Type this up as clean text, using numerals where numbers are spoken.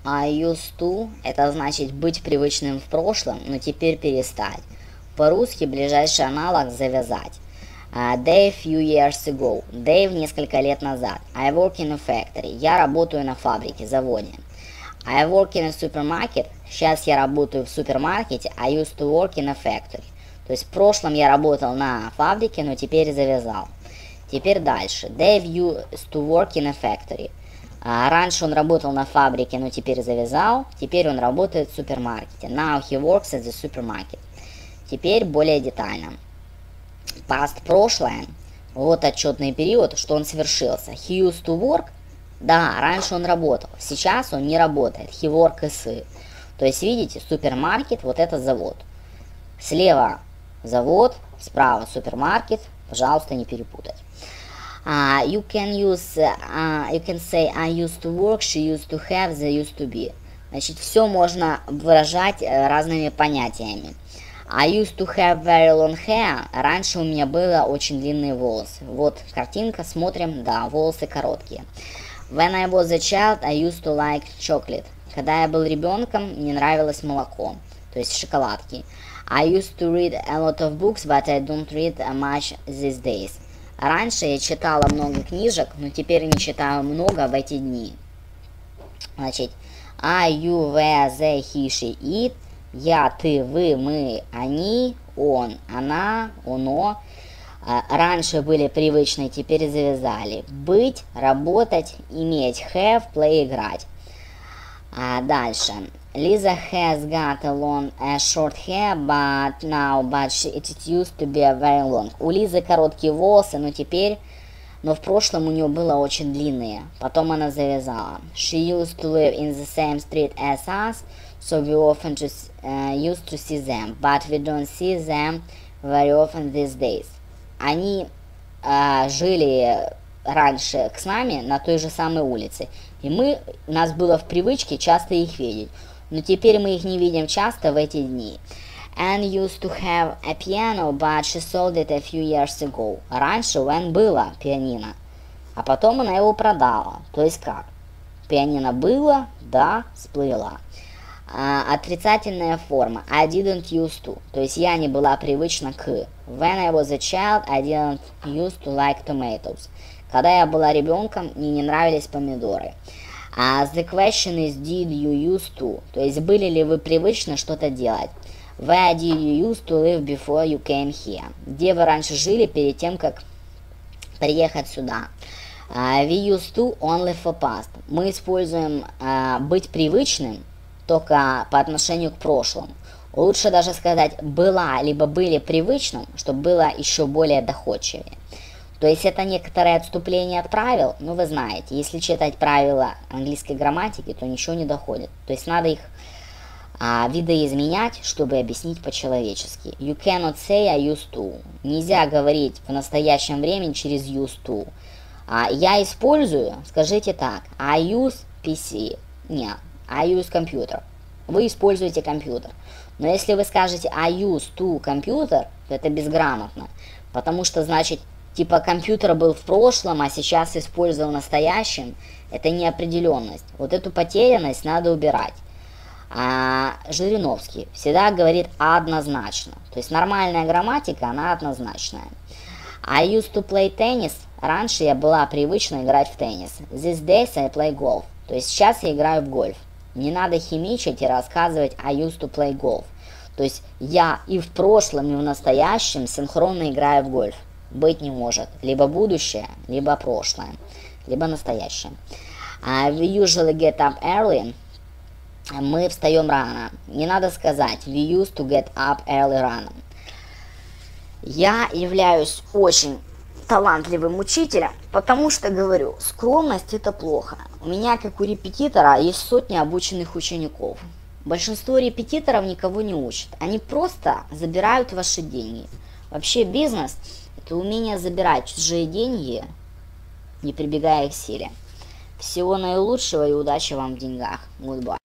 I used to – это значит быть привычным в прошлом, но теперь перестать. По-русски ближайший аналог завязать. Dave few years ago. Dave несколько лет назад. I work in a factory. Я работаю на фабрике, заводе. I work in a supermarket. Сейчас я работаю в супермаркете. I used to work in a factory. То есть в прошлом я работал на фабрике, но теперь завязал. Теперь дальше. Dave used to work in a factory. Раньше он работал на фабрике, но теперь завязал. Теперь он работает в супермаркете. Now he works at the supermarket. Теперь более детально. Past прошлое. Вот отчетный период, что он совершился. He used to work. Да, раньше он работал. Сейчас он не работает. He works. То есть, видите, супермаркет, вот это завод. Слева завод, справа супермаркет. Пожалуйста, не перепутать. You can say I used to work, she used to have, they used to be. Значит, все можно выражать разными понятиями. I used to have very long hair. Раньше у меня было очень длинные волосы. Вот картинка, смотрим, да, волосы короткие. When I was a child, I used to like chocolate. Когда я был ребенком, мне нравилось молоко, то есть шоколадки. I used to read a lot of books, but I don't read much these days. Раньше я читала много книжек, но теперь не читаю много в эти дни. Значит, I, you, we, they, he, she, it. Я, ты, вы, мы, они, он, она, оно. Раньше были привычные, теперь завязали. Быть, работать, иметь, have, play, играть. Дальше. Lisa has got a short hair, but it used to be very long. У Лизы короткие волосы, но в прошлом у нее было очень длинные. Потом она завязала. She used to live in the same street as us, so we often used to see them, but we don't see them very often these days. Они жили раньше с нами на той же самой улице, и у нас было в привычке часто их видеть, но теперь мы их не видим часто в эти дни. Anne used to have a piano, but she sold it a few years ago. Раньше у Энн было пианино, а потом она его продала. То есть как? Пианино было, да, сплыла. Отрицательная форма. I didn't used to. То есть я не была привычна к. When I was a child, I didn't used to like tomatoes. Когда я была ребенком, мне не нравились помидоры. The question is, did you used to? То есть были ли вы привычны что-то делать? Where did you used to live before you came here? Где вы раньше жили перед тем, как приехать сюда? We used to only for past. Мы используем быть привычным только по отношению к прошлому. Лучше даже сказать была, либо были привычным, чтобы было еще более доходчивее. То есть это некоторое отступление от правил, но вы знаете, если читать правила английской грамматики, то ничего не доходит. То есть надо их видоизменять, чтобы объяснить по-человечески. You cannot say I used to. Нельзя говорить в настоящем времени через used to. Я использую, скажите так, I use PC. Нет, I use computer. Вы используете компьютер. Но если вы скажете I use to computer, то это безграмотно. Потому что, значит, типа компьютер был в прошлом, а сейчас использовал в настоящем. Это неопределенность. Вот эту потерянность надо убирать. Жириновский всегда говорит однозначно. То есть нормальная грамматика, она однозначная. I used to play tennis. Раньше я была привычна играть в теннис. These days I play golf. То есть сейчас я играю в гольф. Не надо химичить и рассказывать I used to play golf. То есть я и в прошлом, и в настоящем синхронно играю в гольф. Быть не может. Либо будущее, либо прошлое, либо настоящее. We usually get up early. Мы встаем рано. Не надо сказать we used to get up early рано. Я являюсь очень талантливым учителем, потому что говорю, скромность это плохо. У меня, как у репетитора, есть сотни обученных учеников. Большинство репетиторов никого не учат. Они просто забирают ваши деньги. Вообще бизнес – это умение забирать чужие деньги, не прибегая к силе. Всего наилучшего и удачи вам в деньгах. Goodbye.